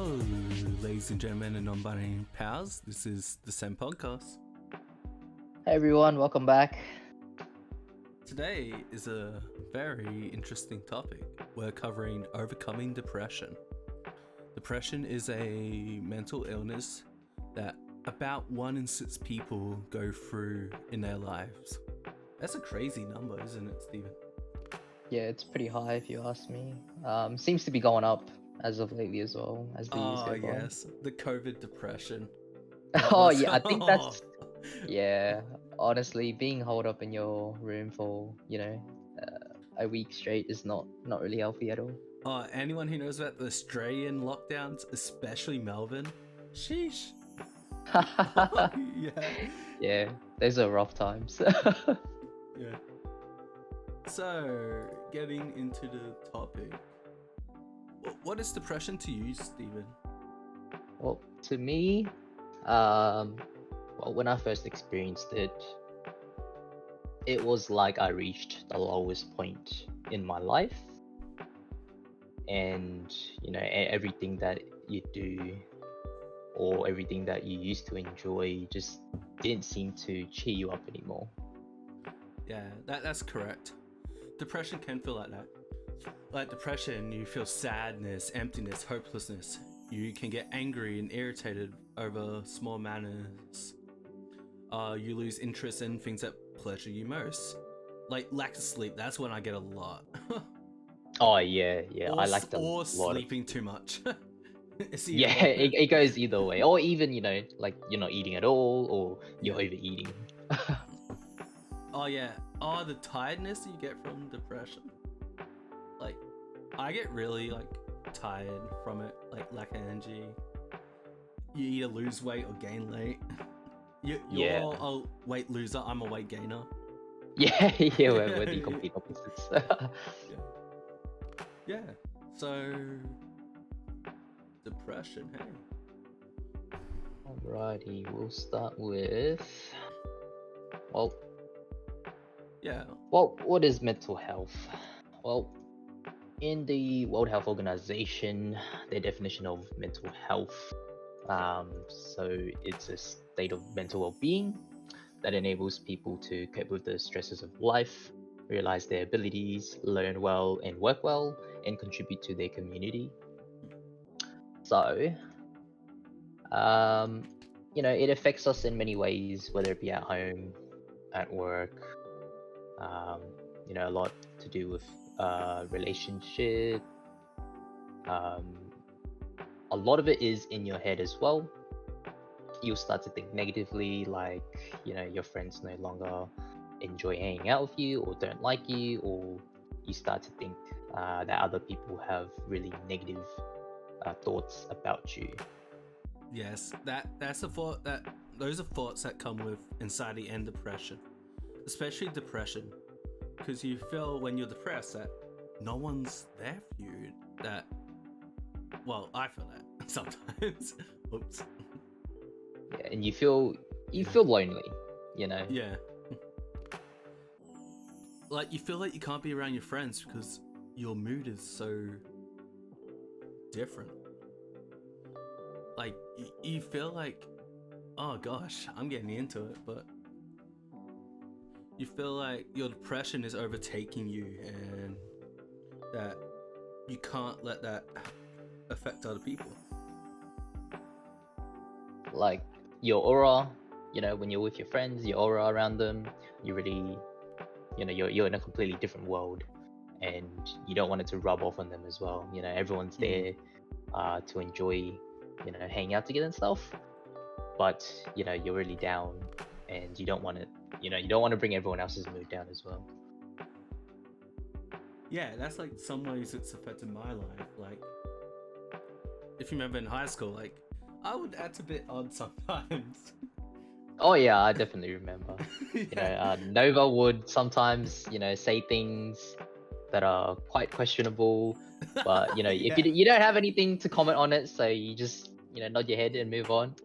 Hello, ladies and gentlemen and non-binary pals. This is the SEN Podcast. Hey everyone, welcome back. Today is a very interesting topic. We're covering overcoming depression. Depression is a mental illness that about 1 in 6 people go through in their lives. That's a crazy number, isn't it, Stephen? Yeah, it's pretty high if you ask me. Seems to be going up as of lately as well as the years go by. Yes, the COVID depression. Oh yeah, I think that's yeah. Honestly, being holed up in your room for a week straight is not really healthy at all. Anyone who knows about the Australian lockdowns, especially Melbourne, sheesh. Yeah, those are rough times. Yeah. So, getting into the topic, what is depression to you, Stephen? Well, to me, when I first experienced it, it was like I reached the lowest point in my life, and everything that you do or everything that you used to enjoy just didn't seem to cheer you up anymore. Yeah, that's correct. Depression can feel like that. Like depression, you feel sadness, emptiness, hopelessness. You can get angry and irritated over small matters. You lose interest in things that pleasure you most. Like lack of sleep, that's when I get a lot. Oh yeah, I like the or sleeping too much. Yeah, it goes either way. Or even, like you're not eating at all or you're overeating. Oh yeah. The tiredness you get from depression. Like, I get really tired from it, like lack of energy. You either lose weight or gain weight. You're a weight loser, I'm a weight gainer. Yeah, we're the complete opposites. Yeah. So, depression, hey. Alrighty, we'll start with what is mental health? Well, in the World Health Organization, their definition of mental health, so it's a state of mental well-being that enables people to cope with the stresses of life, realize their abilities, learn well and work well, and contribute to their community. So, it affects us in many ways, whether it be at home, at work, a lot to do with relationship. A lot of it is in your head as well. You'll start to think negatively, like, your friends no longer enjoy hanging out with you or don't like you, or you start to think that other people have really negative thoughts about you. Yes, that's a thought those are thoughts that come with anxiety and depression, especially depression, because you feel when you're depressed that no one's there for you. I feel that sometimes. Oops. Yeah, and you feel lonely, Yeah. Like you feel like you can't be around your friends because your mood is so different. Like you feel like, oh gosh, I'm getting into it, but you feel like your depression is overtaking you and that you can't let that affect other people. Like your aura, when you're with your friends, your aura around them, you really, you're in a completely different world, and you don't want it to rub off on them as well. Everyone's there to enjoy, hanging out together and stuff, but you're really down, and you don't want to, you don't want to bring everyone else's mood down as well. Yeah, that's like some ways it's affected my life. Like, if you remember in high school, like, I would act a bit odd sometimes. Oh yeah, I definitely remember. Nova would sometimes, say things that are quite questionable, but if you don't have anything to comment on it, so you just nod your head and move on.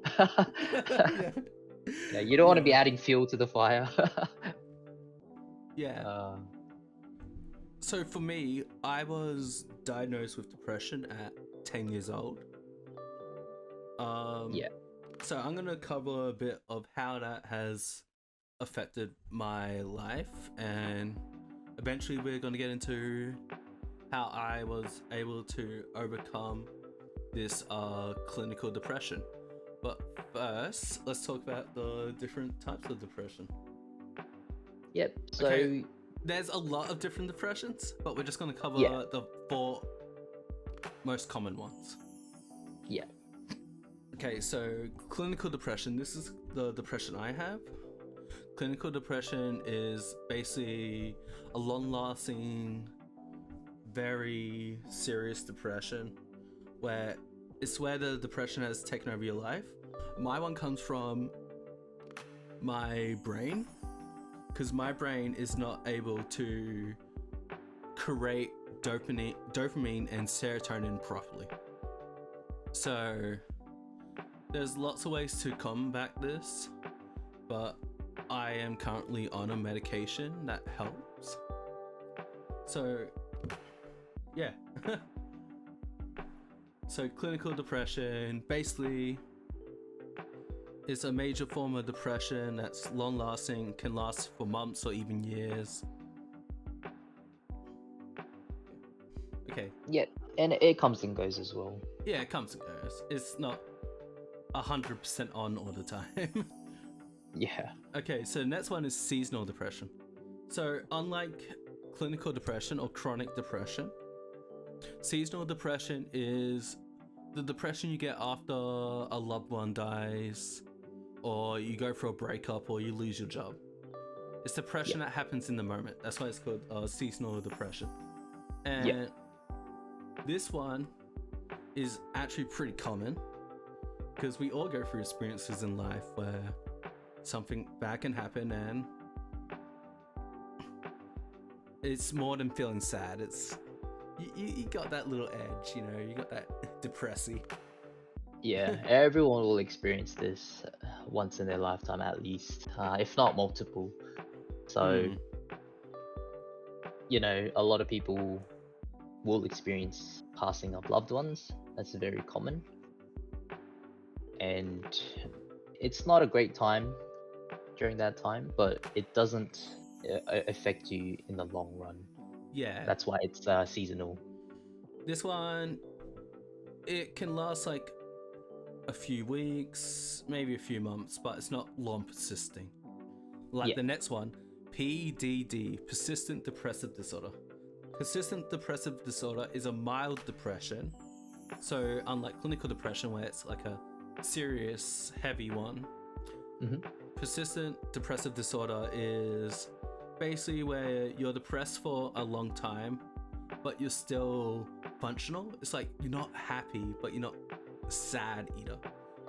You don't want to be adding fuel to the fire. Yeah. So for me, I was diagnosed with depression at 10 years old. Yeah. So I'm gonna cover a bit of how that has affected my life, and eventually we're gonna get into how I was able to overcome this clinical depression. But first, let's talk about the different types of depression. Yep. So Okay. There's a lot of different depressions, but we're just gonna cover Yeah. the 4 most common ones. yeah. Okay, so clinical depression, this is the depression I have. Clinical depression is basically a long-lasting, very serious depression where the depression has taken over your life. My one comes from my brain, because my brain is not able to create dopamine and serotonin properly. So there's lots of ways to combat this, but I am currently on a medication that helps. So yeah. So clinical depression basically is a major form of depression that's long lasting, can last for months or even years. Okay. Yeah. And it comes and goes as well. Yeah, it comes and goes. It's not 100% on all the time. Yeah. Okay, so the next one is seasonal depression. So unlike clinical depression or chronic depression, seasonal depression is the depression you get after a loved one dies, or you go for a breakup, or you lose your job. It's depression that happens in the moment. That's why it's called seasonal depression. And this one is actually pretty common because we all go through experiences in life where something bad can happen, and it's more than feeling sad. It's you got that little edge, you got that depressy. Yeah. Everyone will experience this once in their lifetime at least, if not multiple. So, a lot of people will experience passing of loved ones. That's very common. And it's not a great time during that time, but it doesn't affect you in the long run. Yeah. That's why it's seasonal. This one, it can last like a few weeks, maybe a few months, but it's not long persisting. Like the next one, PDD, persistent depressive disorder. Persistent depressive disorder is a mild depression. So unlike clinical depression where it's like a serious, heavy one, persistent depressive disorder is basically where you're depressed for a long time, but you're still functional. It's like you're not happy, but you're not sad either.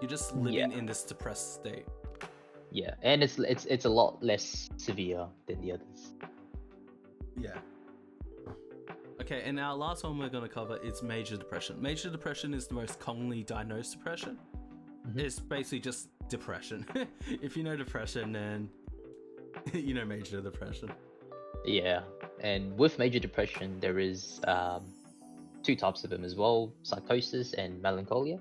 You're just living in this depressed state. Yeah, and it's a lot less severe than the others. Yeah. Okay, and our last one we're going to cover is major depression. Major depression is the most commonly diagnosed depression. It's basically just depression. If you know depression, then you know major depression. Yeah, and with major depression, there is 2 types of them as well: psychosis and melancholia.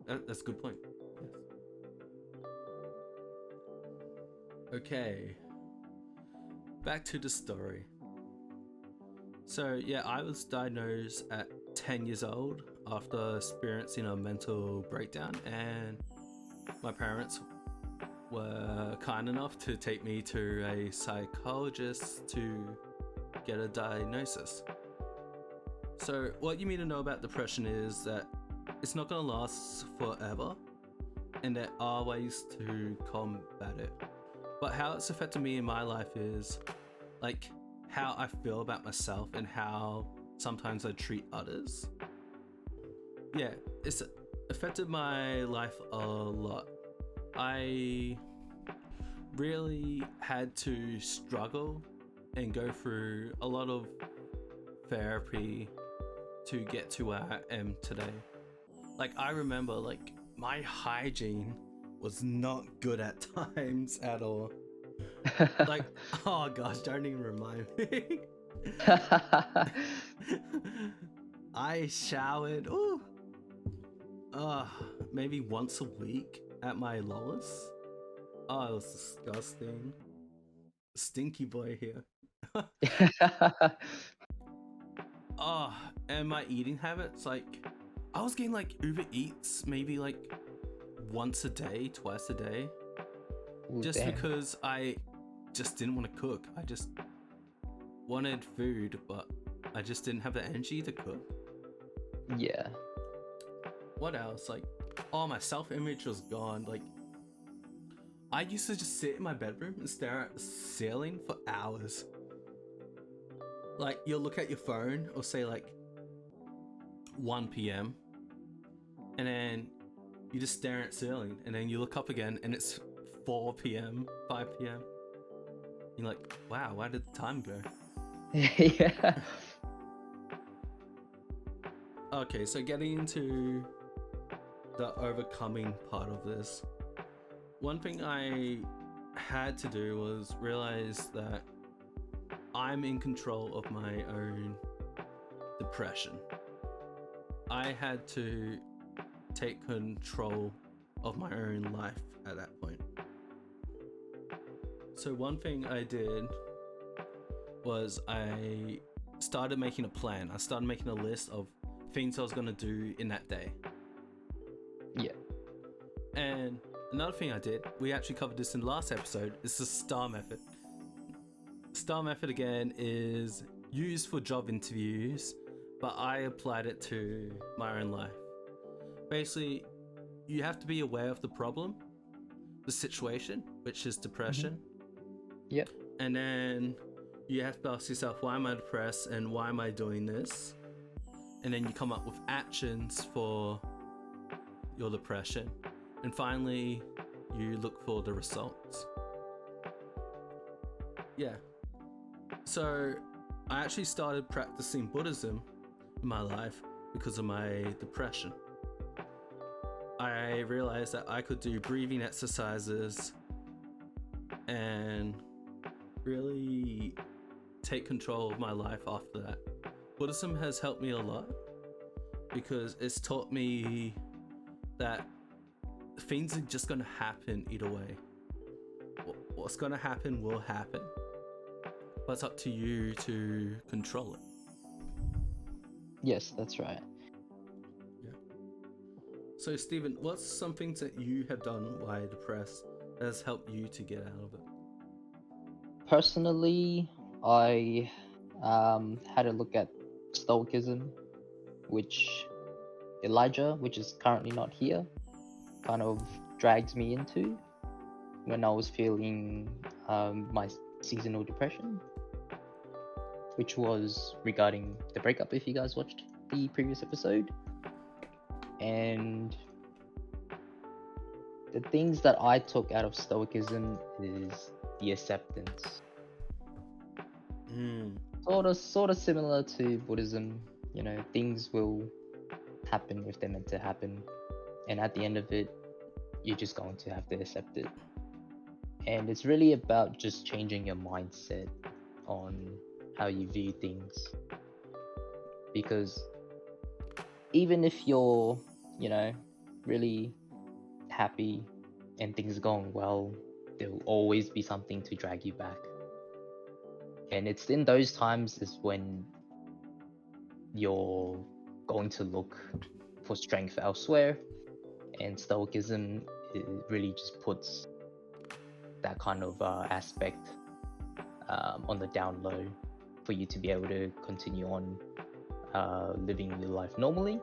That's a good point. Yes. Okay, back to the story. So yeah, I was diagnosed at 10 years old after experiencing a mental breakdown, and my parents were kind enough to take me to a psychologist to get a diagnosis. So what you need to know about depression is that it's not going to last forever, and there are ways to combat it. But how it's affected me in my life is like how I feel about myself and how sometimes I treat others. Yeah, it's affected my life a lot. I really had to struggle and go through a lot of therapy to get to where I am today. Like, I remember, like, my hygiene was not good at times at all. Like, oh gosh, don't even remind me. I showered. Ooh. Oh maybe once a week at my lowest. Oh, it was disgusting. Stinky boy here. Oh, and my eating habits, like, I was getting like Uber Eats maybe like once a day, twice a day, Ooh, just damn. because I just didn't want to cook. I just wanted food, but I just didn't have the energy to cook. Yeah. What else? Like, oh, my self-image was gone. Like, I used to just sit in my bedroom and stare at the ceiling for hours. Like, you'll look at your phone or say like 1 p.m. and then you just stare at ceiling, and then you look up again and it's 4 p.m., 5 p.m. You're like, wow, where did the time go? Yeah. Okay, so getting into the overcoming part of this. One thing I had to do was realize that I'm in control of my own depression. I had to take control of my own life at that point. So one thing I did was I started making a plan. I started making a list of things I was going to do in that day. Yeah. And another thing I did, we actually covered this in the last episode, is the STAR method. STAR method again is used for job interviews, but I applied it to my own life. Basically, you have to be aware of the problem, the situation, which is depression. Yep. And then you have to ask yourself, why am I depressed and why am I doing this? And then you come up with actions for your depression. And finally, you look for the results. Yeah. So I actually started practicing Buddhism in my life because of my depression. I realized that I could do breathing exercises and really take control of my life after that. Buddhism has helped me a lot because it's taught me that things are just going to happen either way. What's going to happen will happen, but it's up to you to control it. Yes, that's right. Yeah. So Stephen, what's some things that you have done while you're depressed that has helped you to get out of it? Personally, I had a look at Stoicism, which Elijah, which is currently not here, kind of dragged me into when I was feeling my seasonal depression, which was regarding the breakup, if you guys watched the previous episode. And the things that I took out of Stoicism is the acceptance. Sort of similar to Buddhism. You know, things will happen if they're meant to happen, and at the end of it, you're just going to have to accept it. And it's really about just changing your mindset on how you view things, because even if you're, you know, really happy and things are going well, there will always be something to drag you back. And it's in those times is when you're going to look for strength elsewhere, and Stoicism, it really just puts that kind of aspect on the down low for you to be able to continue on living your life normally,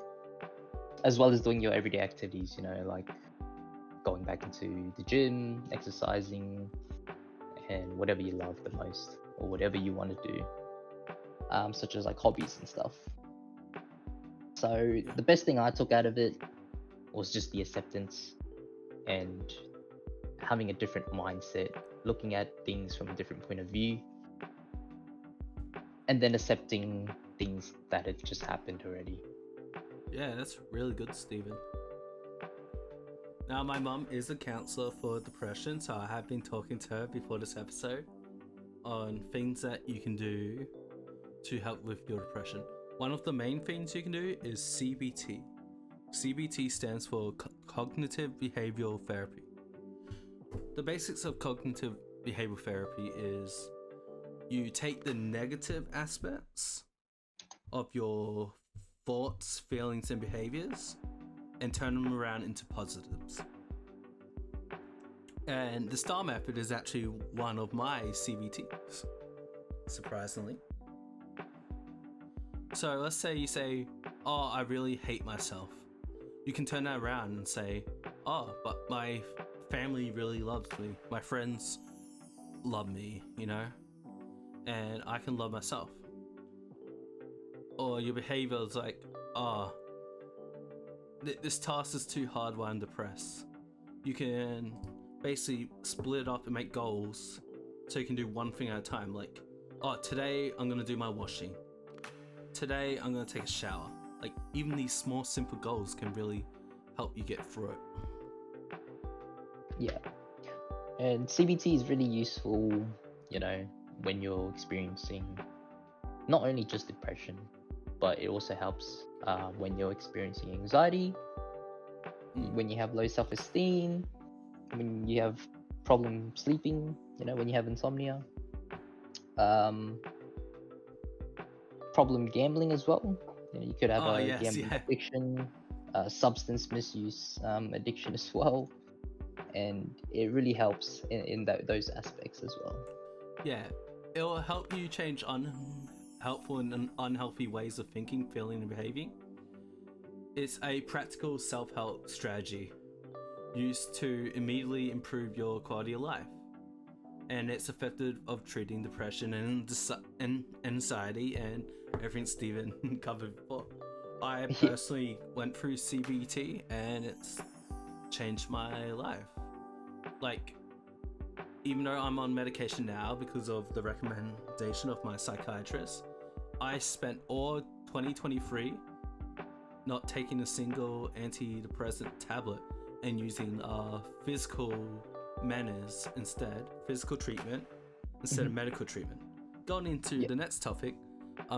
as well as doing your everyday activities, you know, like going back into the gym, exercising, and whatever you love the most or whatever you want to do, such as like hobbies and stuff. So the best thing I took out of it was just the acceptance and having a different mindset, looking at things from a different point of view, and then accepting things that had just happened already. Yeah, that's really good, Stephen. Now, my mum is a counselor for depression, so I have been talking to her before this episode on things that you can do to help with your depression. One of the main things you can do is CBT. CBT stands for Cognitive Behavioral Therapy. The basics of cognitive behavioral therapy is you take the negative aspects of your thoughts, feelings, and behaviors and turn them around into positives. And the STAR method is actually one of my CBTs, surprisingly. So let's say you say, oh, I really hate myself. You can turn that around and say, oh, but my family really loves me. My friends love me, you know? And I can love myself. Or your behavior is like, oh, this task is too hard while I'm depressed. You can basically split it up and make goals so you can do one thing at a time. Like, oh, today I'm gonna do my washing. Today I'm gonna take a shower. Like, even these small, simple goals can really help you get through it. Yeah. And CBT is really useful, you know, when you're experiencing not only just depression, but it also helps when you're experiencing anxiety, when you have low self-esteem, when you have problem sleeping, you know, when you have insomnia, problem gambling as well. You know, you could have gambling addiction, substance misuse addiction as well, and it really helps in those aspects as well. Yeah, it will help you change unhelpful and unhealthy ways of thinking, feeling, and behaving. It's a practical self-help strategy used to immediately improve your quality of life, and it's effective of treating depression and anxiety and everything Stephen covered before. I personally went through CBT and it's changed my life. Like, even though I'm on medication now because of the recommendation of my psychiatrist, I spent all 2023 not taking a single antidepressant tablet and using physical manners instead, physical treatment instead of medical treatment. Going into the next topic,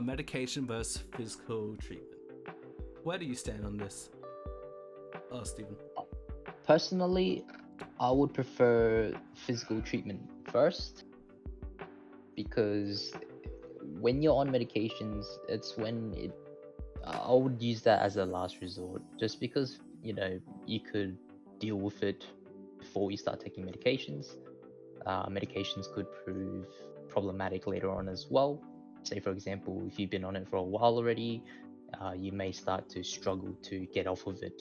medication versus physical treatment. Where do you stand on this, Stephen? Personally, I would prefer physical treatment first, because when you're on medications, it's when I would use that as a last resort, just because, you know, you could deal with it before you start taking medications. Medications could prove problematic later on as well. Say, for example, if you've been on it for a while already, you may start to struggle to get off of it,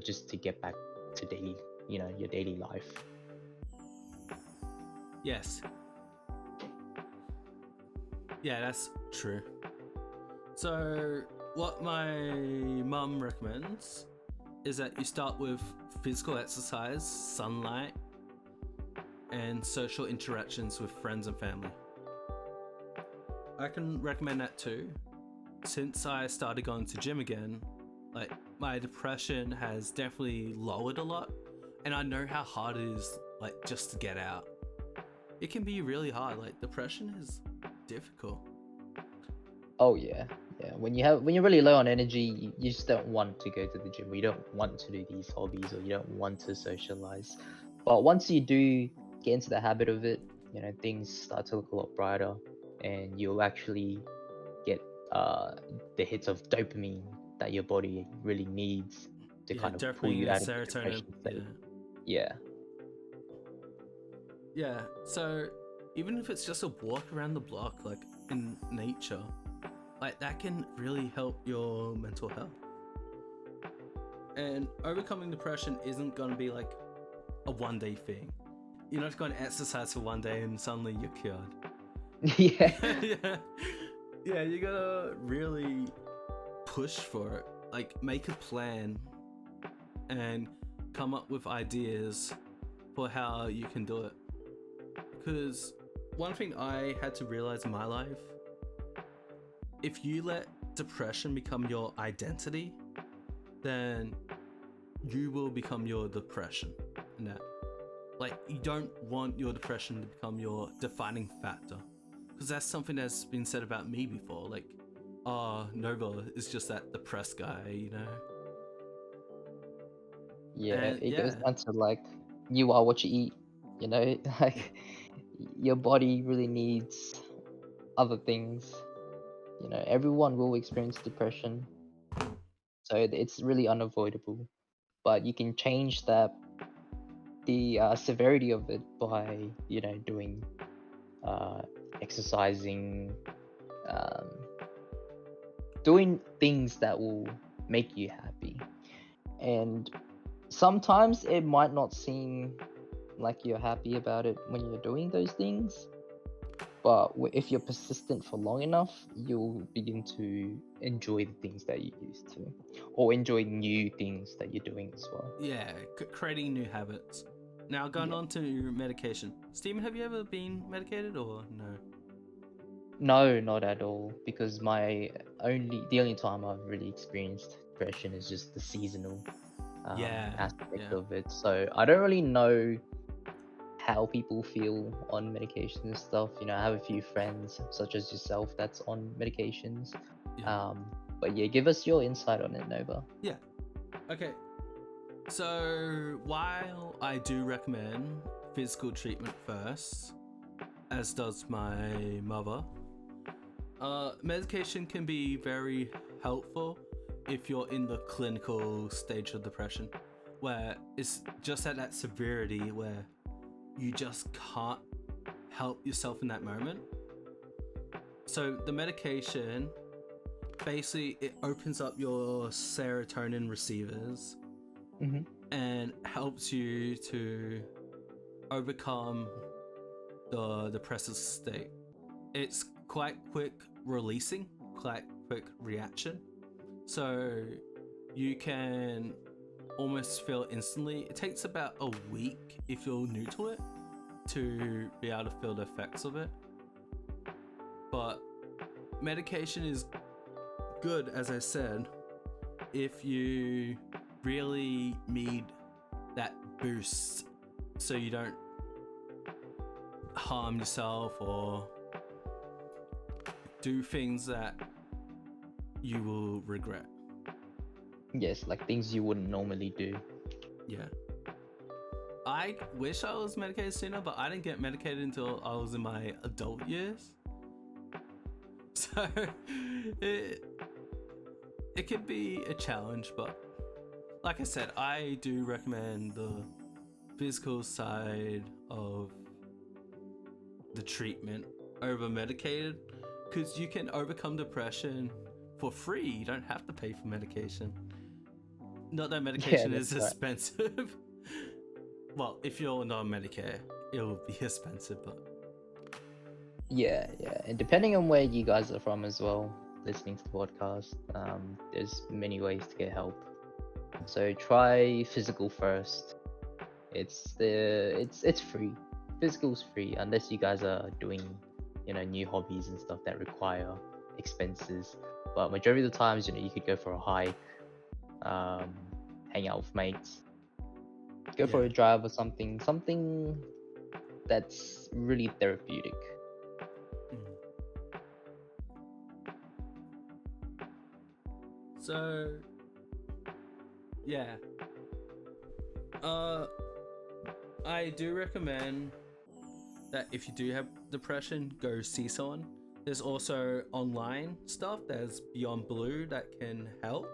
just to get back to your daily life. Yes. Yeah, that's true. So what my mum recommends is that you start with physical exercise, sunlight, and social interactions with friends and family. I can recommend that too. Since I started going to gym again, like, my depression has definitely lowered a lot, and I know how hard it is, like, just to get out. It can be really hard. Like, depression is difficult. Oh yeah. When you're really low on energy, you just don't want to go to the gym. You don't want to do these hobbies, or you don't want to socialize. But once you do get into the habit of it, you know, things start to look a lot brighter, and you'll actually get the hits of dopamine that your body really needs to kind of pull you out of the depression state. Yeah. So even if it's just a walk around the block, like in nature, like, that can really help your mental health. And overcoming depression isn't going to be like a one-day thing. You're not going to exercise for one day and suddenly you're cured. Yeah, you gotta really push for it. Like, make a plan and come up with ideas for how you can do it. Because one thing I had to realize in my life, if you let depression become your identity, then you will become your depression. And that, like, you don't want your depression to become your defining factor, because that's something that's been said about me before. Like, Nova is just that depressed guy, you know. Yeah, And it goes yeah, down to like you are what you eat, you know, like your body really needs other things. You know, everyone will experience depression, so it's really unavoidable. But you can change the severity of it by doing uh, exercising, um, doing things that will make you happy. And sometimes it might not seem like you're happy about it when you're doing those things, but if you're persistent for long enough, you'll begin to enjoy the things that you used to, or enjoy new things that you're doing as well. yeah, creating new habits. Now going Yeah. on to medication. Steven, have you ever been medicated or no? No, not at all. Because the only time I've really experienced depression is just the seasonal Yeah, aspect yeah, of it. So I don't really know how people feel on medication and stuff. You know, I have a few friends, such as yourself, that's on medications. yeah, Um, but yeah, give us your insight on it, Nova. yeah. Okay, so while I do recommend physical treatment first, as does my mother, medication can be very helpful if you're in the clinical stage of depression, where it's just at that severity where you just can't help yourself in that moment. So the medication basically it opens up your serotonin receivers Mm-hmm. and helps you to overcome the depressive state. It's quite quick releasing, quite quick reaction. So you can almost feel instantly. It takes about a week if you're new to it to be able to feel the effects of it. But medication is good, as I said, if you really need that boost so you don't harm yourself or do things that you will regret. Yes, like things you wouldn't normally do. Yeah. I wish I was medicated sooner, but I didn't get medicated until I was in my adult years. So it could be a challenge, but like I said, I do recommend the physical side of the treatment over medicated because you can overcome depression for free. You don't have to pay for medication. Not that Yeah, medication is that's right. expensive. Well, if you're not on Medicare, it will be expensive, but Yeah, yeah. And depending on where you guys are from as well, listening to the podcast, there's many ways to get help. So try physical first. It's free. Physical's free unless you guys are doing, new hobbies and stuff that require expenses. But majority of the times, you could go for a hike, um, hang out with mates, go for yeah. a drive or something that's really therapeutic. So, yeah. I do recommend that if you do have depression, go see someone. There's also online stuff. There's Beyond Blue that can help.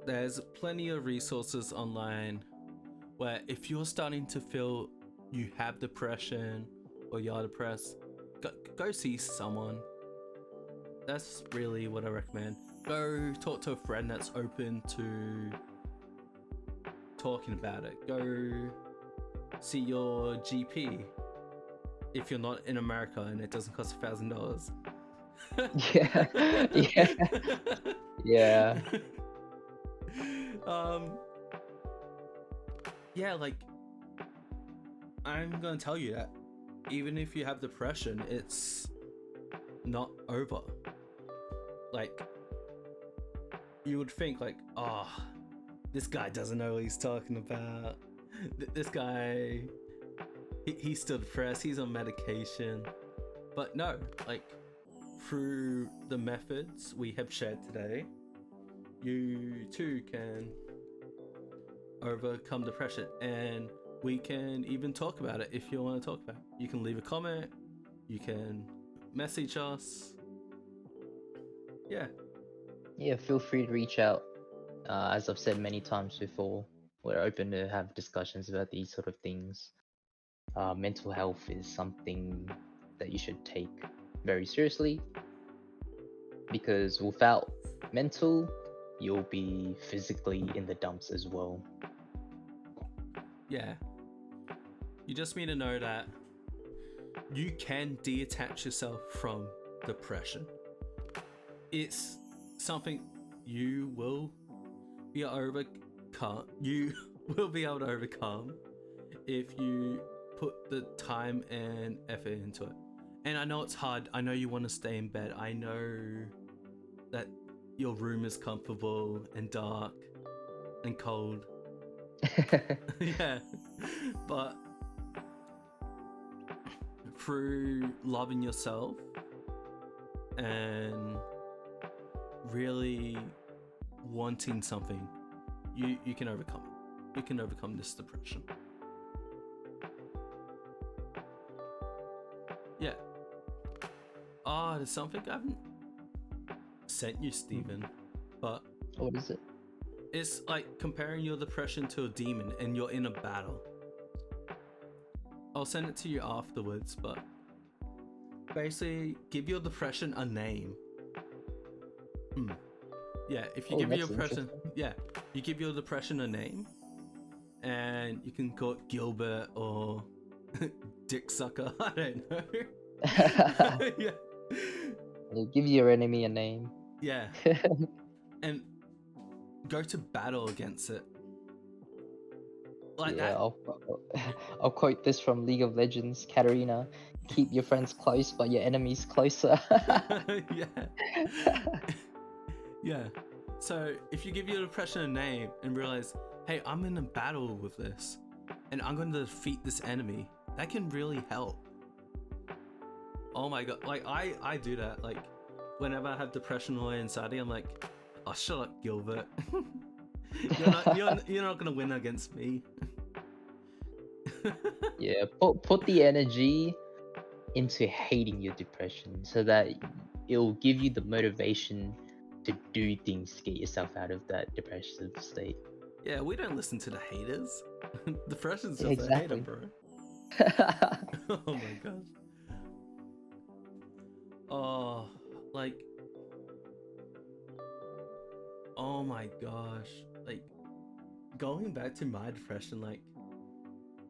There's plenty of resources online where if you're starting to feel you have depression or you're depressed, go see someone. That's really what I recommend. Go talk to a friend that's open to talking about it. Go see your GP if you're not in America and it doesn't cost $1,000. Yeah, yeah, yeah. Yeah, like I'm gonna tell you that even if you have depression, it's not over. Like you would think like, oh, this guy doesn't know what he's talking about. This guy, he's still depressed, he's on medication. But no, like through the methods we have shared today, you too can overcome depression, and we can even talk about it if you want to talk about it. You can leave a comment, you can message us. Yeah. Yeah, feel free to reach out. As I've said many times before, we're open to have discussions about these sort of things. Mental health is something that you should take very seriously, because without mental, you'll be physically in the dumps as well. Yeah. You just need to know that you can detach yourself from depression. It's something you will be overcome. You will be able to overcome if you put the time and effort into it. And I know it's hard. I know you want to stay in bed. I know that your room is comfortable and dark and cold. Yeah. But through loving yourself and really wanting something, you can overcome it. You can overcome this depression. Yeah. There's something I haven't sent you, Stephen, but What is it? it's like comparing your depression to a demon and you're in a battle. I'll send it to you afterwards, but basically give your depression a name. Yeah, if you give your depression, you give your depression a name, and you can call it Gilbert or Dick Sucker. I don't know. Yeah. It'll give your enemy a name. Yeah. And go to battle against it. Like Yeah, that. I'll quote this from League of Legends, Katarina. Keep your friends close, but your enemies closer. Yeah. Yeah. So if you give your depression a name and realize, hey, I'm in a battle with this, and I'm going to defeat this enemy, that can really help. Oh my god, like I do that. Like whenever I have depression or anxiety, I'm like, oh, shut up, Gilbert. you're not gonna win against me. Yeah, put the energy into hating your depression so that it'll give you the motivation to do things to get yourself out of that depressive state. Yeah, we don't listen to the haters. Depression's just Exactly. a hater, bro. Oh my gosh. Oh, like, oh my gosh. Like, going back to my depression, like,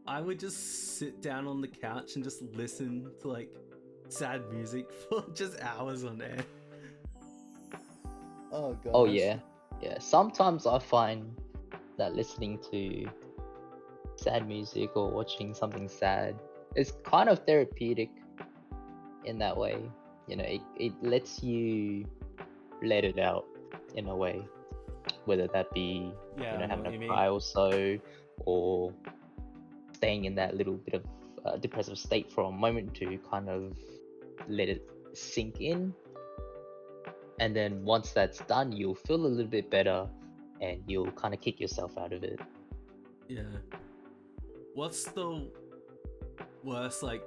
I would just sit down on the couch and just listen to, like, sad music for just hours on end. Oh gosh. Oh yeah. Sometimes I find that listening to sad music or watching something sad is kind of therapeutic in that way. You know, it lets you let it out in a way, whether that be having a cry or so, or staying in that little bit of depressive state for a moment to kind of let it sink in. And then once that's done, you'll feel a little bit better and you'll kind of kick yourself out of it. Yeah. What's the worst, like,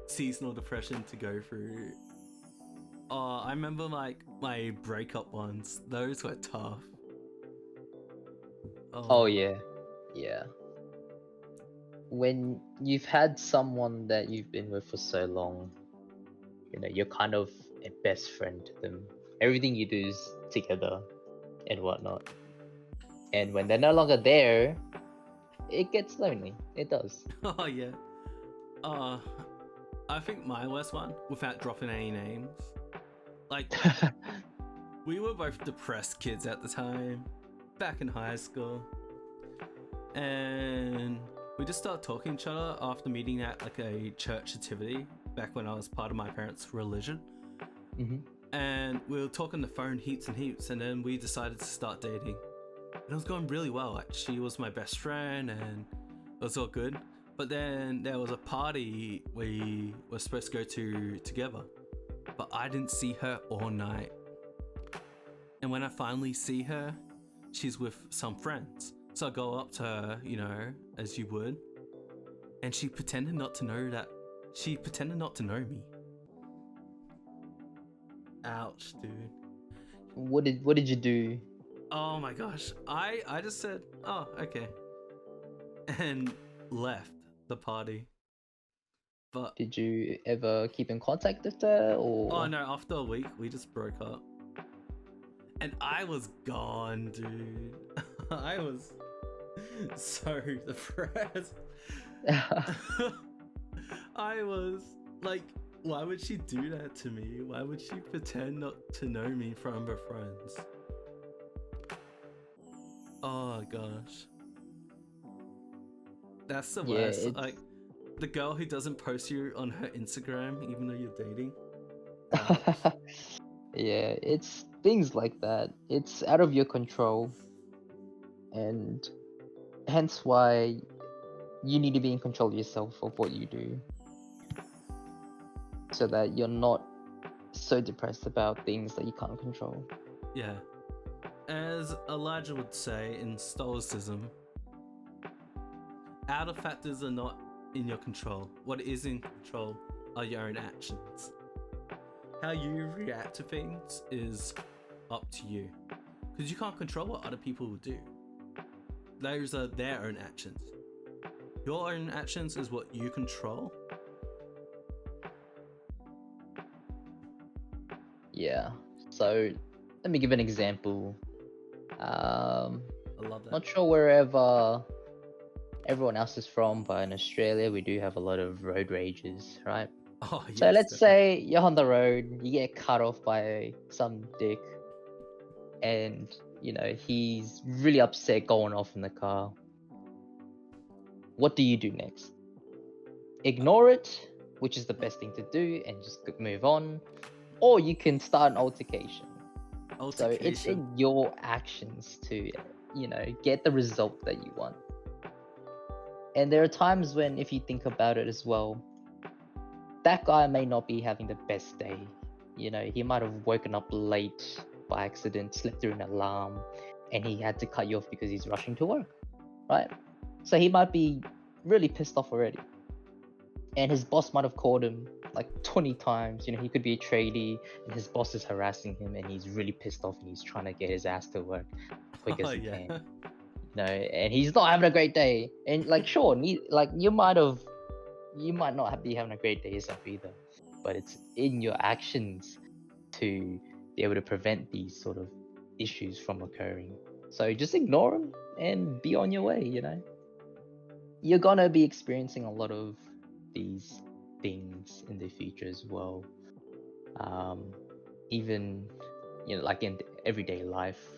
seasonal depression to go through? I remember, like, my breakup ones. Those were tough. Oh yeah. When you've had someone that you've been with for so long, you're kind of a best friend to them. Everything you do is together and whatnot. And when they're no longer there, it gets lonely. It does. Oh yeah. I think my worst one, without dropping any names, like, we were both depressed kids at the time, back in high school, and we just started talking to each other after meeting at, like, a church activity back when I was part of my parents' religion. Mm-hmm. And we were talking on the phone heaps and heaps, and then we decided to start dating. And it was going really well. Like, she was my best friend and it was all good. But then there was a party we were supposed to go to together, but I didn't see her all night. And when I finally see her, she's with some friends. So I go up to her, as you would, and she pretended not to know that. She pretended not to know me. Ouch, dude. What did you do? Oh my gosh. I just said, oh, okay. And left the party. But Did you ever keep in contact with her, or? oh no, after a week we just broke up. And I was gone, dude. I was so depressed. I was like, why would she do that to me? Why would she pretend not to know me from her friends? Oh gosh. That's the Yeah, worst. it's- Like the girl who doesn't post you on her Instagram even though you're dating. Yeah, it's things like that. It's out of your control, and hence why you need to be in control of yourself of what you do, so that you're not so depressed about things that you can't control. Yeah. As Elijah would say in Stoicism, outer factors are not in your control. What is in control are your own actions. How you react to things is up to you. Because you can't control what other people will do. Those are their own actions. Your own actions is what you control. Yeah. So let me give an example. I love that. Not sure wherever everyone else is from, but in Australia we do have a lot of road rages, right? Oh, yes, So let's definitely. say you're on the road, you get cut off by some dick, and he's really upset going off in the car. What do you do next? Ignore it, which is the best thing to do, and just move on, or you can start an altercation. So it's in your actions to get the result that you want. And there are times when, if you think about it as well, that guy may not be having the best day. He might have woken up late by accident, slept through an alarm, and he had to cut you off because he's rushing to work, right? So he might be really pissed off already. And his boss might have called him like 20 times. He could be a tradie and his boss is harassing him and he's really pissed off and he's trying to get his ass to work quick as he can. And he's not having a great day. And like, sure, you might not be having a great day yourself either, but it's in your actions to be able to prevent these sort of issues from occurring. So just ignore them and be on your way. You're gonna be experiencing a lot of these things in the future as well. Even like in everyday life,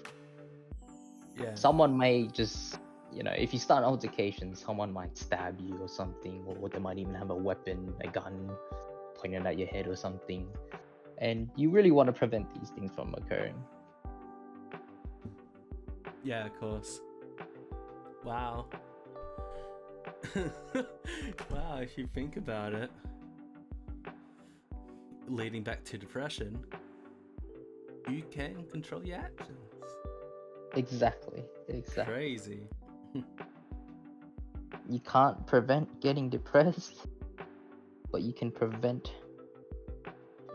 Yeah. someone may just if you start an altercation, someone might stab you or something, or they might even have a weapon, a gun pointed at your head or something, and you really want to prevent these things from occurring. Yeah, of course. Wow. Wow, if you think about it, leading back to depression, you can control your actions. Exactly. Crazy. You can't prevent getting depressed, but you can prevent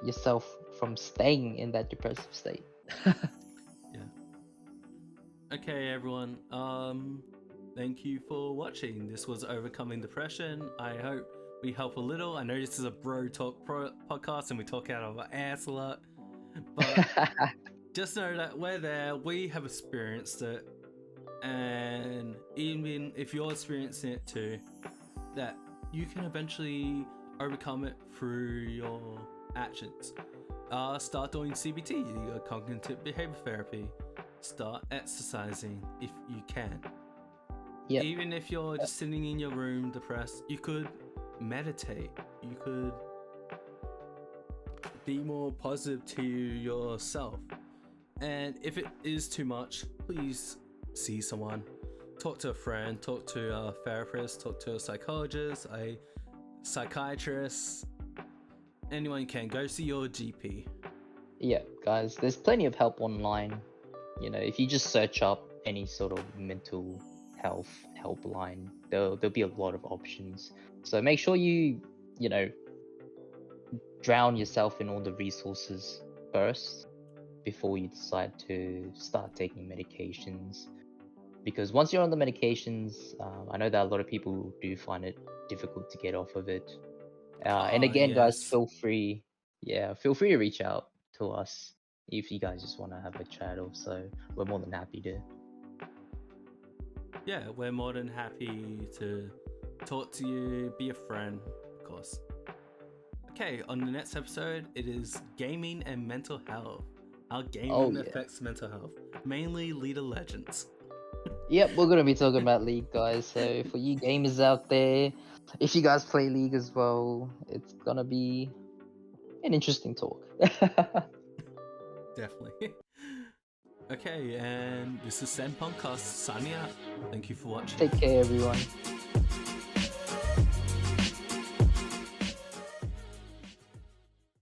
yourself from staying in that depressive state. Yeah. Okay, everyone. Thank you for watching. This was Overcoming Depression. I hope we help a little. I know this is a bro talk podcast and we talk out of our ass a lot, but just know that we're there. We have experienced it, and even if you're experiencing it too, that you can eventually overcome it through your actions. Start doing CBT, you got cognitive behavior therapy. Start exercising if you can. Yep. Even if you're just sitting in your room depressed, you could meditate. You could be more positive to yourself. And if it is too much, please see someone. Talk to a friend, talk to a therapist, talk to a psychologist, a psychiatrist. Anyone you can. Go see your GP. Yeah, guys, there's plenty of help online. If you just search up any sort of mental health helpline. There'll be a lot of options. So make sure you drown yourself in all the resources first before you decide to start taking medications. Because once you're on the medications, I know that a lot of people do find it difficult to get off of it. And again, guys, Yes. feel free to reach out to us if you guys just want to have a chat. Also, we're more than happy to. Yeah, we're more than happy to talk to you, be a friend, of course. Okay, on the next episode, it is gaming and mental health. How gaming affects mental health, mainly League of Legends. Yep, we're gonna be talking about League, guys. So for you gamers out there, if you guys play League as well, it's gonna be an interesting talk. Definitely. Okay, and this is SEN Podcast signing out. Thank you for watching. Take care, everyone.